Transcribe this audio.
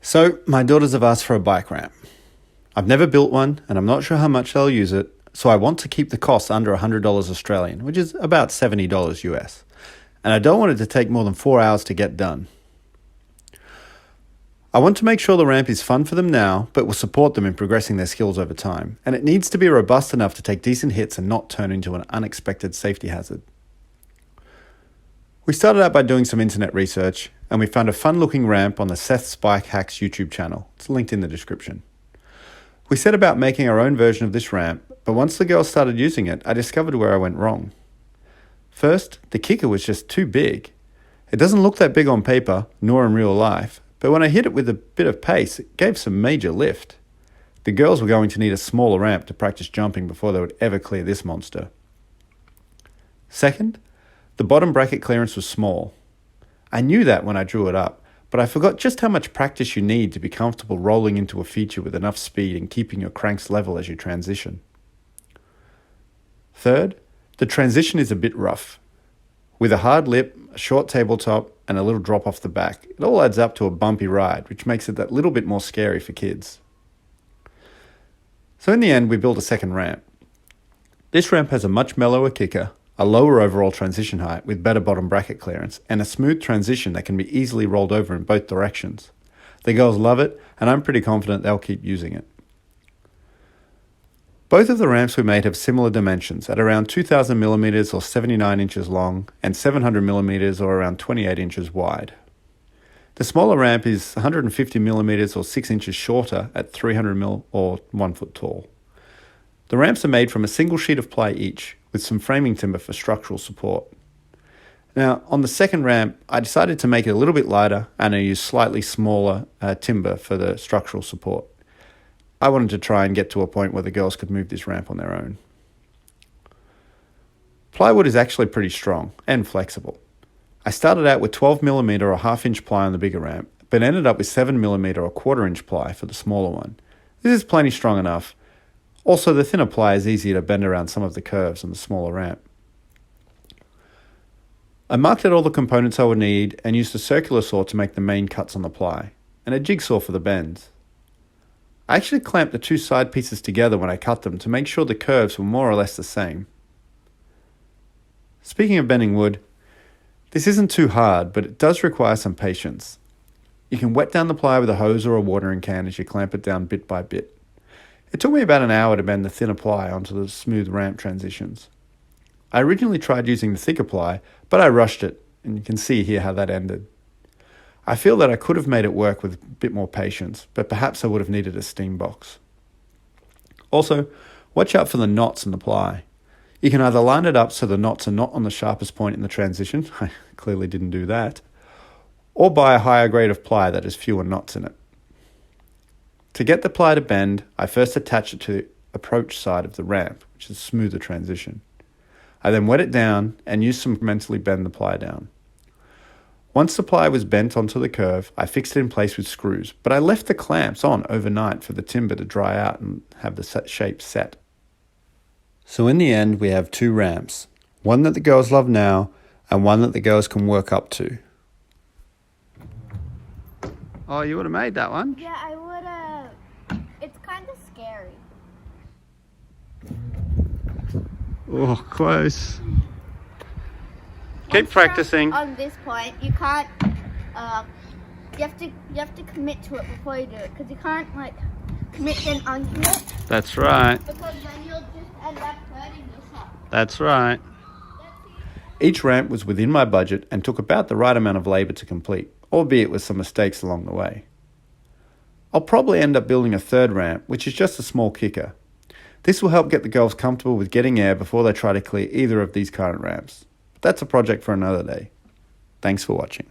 So, my daughters have asked for a bike ramp. I've never built one, and I'm not sure how much they'll use it, so I want to keep the cost under $100 Australian, which is about $70 US. And I don't want it to take more than 4 hours to get done. I want to make sure the ramp is fun for them now, but will support them in progressing their skills over time, and it needs to be robust enough to take decent hits and not turn into an unexpected safety hazard. We started out by doing some internet research, and we found a fun-looking ramp on the Seth Bike Hacks YouTube channel. It's linked in the description. We set about making our own version of this ramp, but once the girls started using it, I discovered where I went wrong. First, the kicker was just too big. It doesn't look that big on paper, nor in real life, but when I hit it with a bit of pace, it gave some major lift. The girls were going to need a smaller ramp to practice jumping before they would ever clear this monster. Second, the bottom bracket clearance was small. I knew that when I drew it up, but I forgot just how much practice you need to be comfortable rolling into a feature with enough speed and keeping your cranks level as you transition. Third, the transition is a bit rough. With a hard lip, a short tabletop, and a little drop off the back, it all adds up to a bumpy ride, which makes it that little bit more scary for kids. So in the end, we built a second ramp. This ramp has a much mellower kicker, a lower overall transition height with better bottom bracket clearance, and a smooth transition that can be easily rolled over in both directions. The girls love it, and I'm pretty confident they'll keep using it. Both of the ramps we made have similar dimensions at around 2000mm or 79 inches long and 700mm or around 28 inches wide. The smaller ramp is 150mm or 6 inches shorter at 300mm or 1 foot tall. The ramps are made from a single sheet of ply each, with some framing timber for structural support. Now, on the second ramp, I decided to make it a little bit lighter and I used slightly smaller timber for the structural support. I wanted to try and get to a point where the girls could move this ramp on their own. Plywood is actually pretty strong and flexible. I started out with 12mm or half-inch ply on the bigger ramp, but ended up with 7mm or quarter-inch ply for the smaller one. This is plenty strong enough. Also, the thinner ply is easier to bend around some of the curves on the smaller ramp. I marked out all the components I would need and used a circular saw to make the main cuts on the ply, and a jigsaw for the bends. I actually clamped the two side pieces together when I cut them to make sure the curves were more or less the same. Speaking of bending wood, this isn't too hard, but it does require some patience. You can wet down the ply with a hose or a watering can as you clamp it down bit by bit. It took me about an hour to bend the thinner ply onto the smooth ramp transitions. I originally tried using the thicker ply, but I rushed it, and you can see here how that ended. I feel that I could have made it work with a bit more patience, but perhaps I would have needed a steam box. Also, watch out for the knots in the ply. You can either line it up so the knots are not on the sharpest point in the transition, I clearly didn't do that, or buy a higher grade of ply that has fewer knots in it. To get the ply to bend, I first attach it to the approach side of the ramp, which is a smoother transition. I then wet it down and used to incrementally bend the ply down. Once the ply was bent onto the curve, I fixed it in place with screws, but I left the clamps on overnight for the timber to dry out and have the shape set. So in the end, we have two ramps, one that the girls love now and one that the girls can work up to. Oh, you would have made that one? Yeah, I would have. It's kind of scary. Oh, close. Keep practicing. On this point, you can't. You have to commit to it before you do it, because you can't commit then uncommit. That's right. Because then you'll just end up hurting yourself. That's right. Each ramp was within my budget and took about the right amount of labour to complete, albeit with some mistakes along the way. I'll probably end up building a third ramp, which is just a small kicker. This will help get the girls comfortable with getting air before they try to clear either of these current ramps. But that's a project for another day. Thanks for watching.